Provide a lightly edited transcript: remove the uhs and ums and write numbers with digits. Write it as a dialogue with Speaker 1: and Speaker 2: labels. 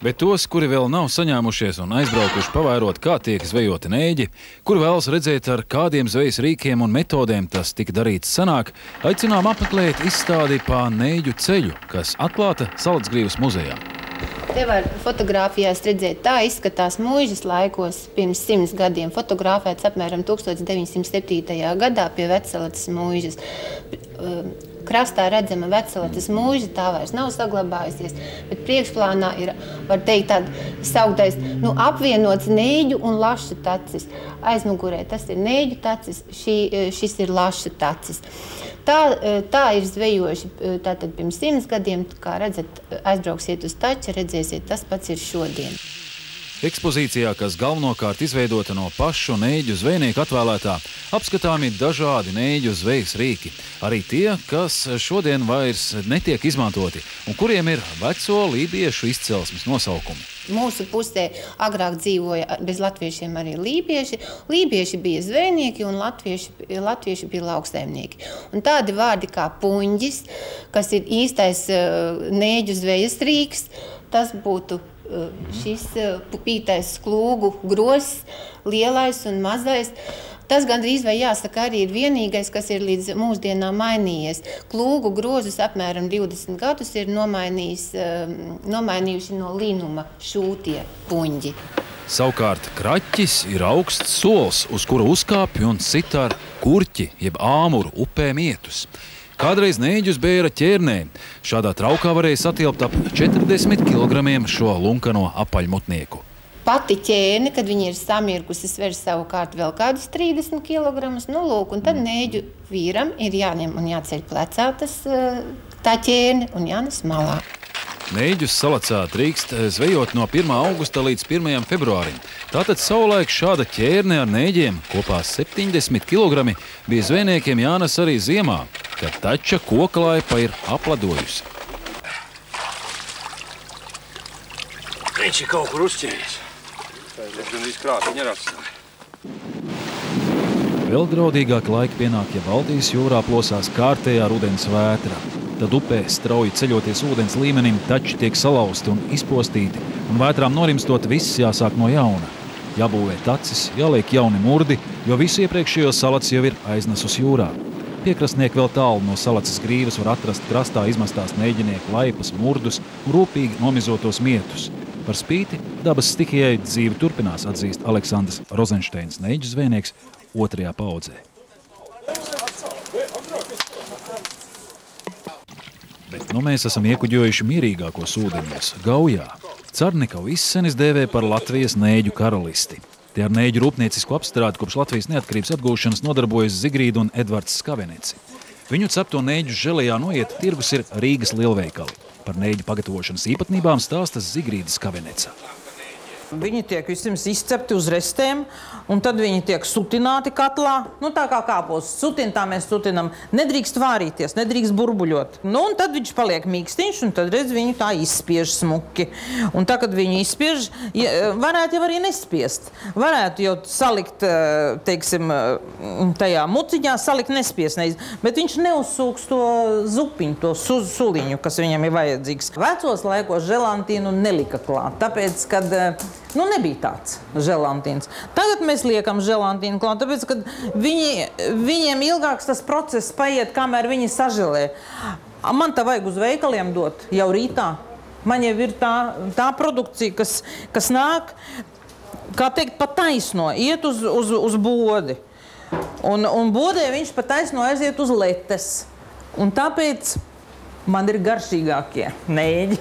Speaker 1: Bet tos, kuri vēl nav saņēmušies un aizbraukuši pavērot, kā tiek zvejoti neģi, kuri vēlas redzēt, ar kādiem zvejas rīkiem un metodēm tas tika darīts senāk, aicinām apmeklēt izstādi pa neģu ceļu, kas atklāta Salacgrīvas muzejā.
Speaker 2: Te var fotogrāfijās redzēt, tā izskatās Mūžas laikos pirms 100 gadiem, fotografēts apmēram 1907. gadā pie Vecelacas mūžas. Krastā redzama Vecelacas mūža, tā vairs nav saglabājusies, bet priekšplānā ir, var teikt, tāda sauktais, apvienots neģu un lašu tacis. Aizmugurē tas ir neģu tacis, šis ir lašu tacis. Tā ir zvejojuši tātad pirms 100 gadiem, kā redzat, aizbrauksiet uz Tača, redzēsiet, tas pats ir šodien.
Speaker 1: Ekspozīcijā, kas galvenokārt izveidota no pašu neģu zvejnieku atvēlētā, apskatāmi dažādi neģu zvejas rīki. Arī tie, kas šodien vairs netiek izmantoti un kuriem ir veco lībiešu izcelsmes nosaukumi.
Speaker 2: Mūsu pusē agrāk dzīvoja bez latviešiem arī lībieši. Lībieši bija zvejnieki un latvieši bija lauksaimnieki. Un tādi vārdi kā puņģis, kas ir īstais neģu zvejas rīks, tas būtu šis pītais klūgu grozs, lielais un mazais. Tas gandrīz vai jāsaka arī ir vienīgais, kas ir līdz mūsdienām mainījies. Klūgu grozus apmēram 20 gadus ir nomainījuši no līnuma šūtie puņģi.
Speaker 1: Savukārt kraķis ir augsts sols, uz kura uzkāpj un sit ar kurķi, jeb āmuru upē mietus. Kādreiz neģus bēra ķērnē. Šādā traukā varēja satilpt ap 40 kg šo lunkano apaļmutnieku.
Speaker 2: Pati ķērne, kad viņi ir samirkusi, sver savukārt vēl kādus 30 kg. Un tad neģu vīram ir jāņem un jāceļ plecā tā ķērne un jānes malā.
Speaker 1: Neģus Salacā drīkst zvejot no 1. augusta līdz 1. februārim. Tātad savulaik šāda ķērne ar neģiem, kopā 70 kg, bija zvejniekiem jānes arī ziemā, kad Tača koklaipa ir apladojusi.
Speaker 3: Viņš ir kaut kur uzķēries. Tas gandrīz krāt viņa rakstāja.
Speaker 1: Vēl draudīgāk laika pienāk, ja Baltijas jūrā plosās kārtējā rudens vētra. Tad upē strauji ceļoties ūdens līmenim, tači tiek salauzti un izpostīti, un vētrām norimstot viss jāsāk no jauna. Jābūvē tacis, jāliek jauni murdi, jo visu iepriekšējo salaci jau ir aiznesus jūrā. Piekrastnieki vēl tālu no Salacas grīvas var atrast krastā izmestās neģinieku laipas, murdus un rūpīgi nomizotos mietus. Par spīti dabas stihijai dzīve turpinās, atzīst Aleksandrs Rozenšteins, neģu zvejnieks 2. paudzē. Bet mēs esam iekuģojuši mierīgākos ūdeņos, Gaujā. Carnikavu izsenis dēvē par Latvijas neģu karalisti. Te ar neģu rūpniecisku apstrādi kopš Latvijas neatkarības atgūšanas nodarbojas Zigrīda un Edvards Skaveneci. Viņu cepto neģu želejā noiet tirgus ir Rīgas lielveikali. Par neģu pagatavošanas īpatnībām stāsta Zigrīda Skaveneca.
Speaker 4: Viņi tiek vispirms izcepti uz restēm, un tad viņi tiek sutināti katlā. Tā kā kāpos sutina, tā mēs sutinam. Nedrīkst vārīties, nedrīkst burbuļot. Un tad viņš paliek mīkstiņš, un tad redz viņu tā izspiež smuki. Un tā, kad viņu izspiež, varētu jau arī nespiest. Varētu jau salikt, teiksim, tajā muciņā, salikt nespiest. Bet viņš neuzsūks to zupiņu, to suliņu, kas viņam ir vajadzīgs. Vecos laikos želantīnu nelika klāt, tāpēc, kad nebija tāds želantīns. Tagad mēs liekam želantīnu klāt, tāpēc, ka viņiem ilgāks tas process paiet, kamēr viņi saželē. Man tā vajag uz veikaliem dot jau rītā. Man jau ir tā produkcija, kas nāk, kā teikt, pa taisno, iet uz bodi. Un bodē viņš pa taisno aiziet uz letes. Un tāpēc man ir garšīgākie neģi.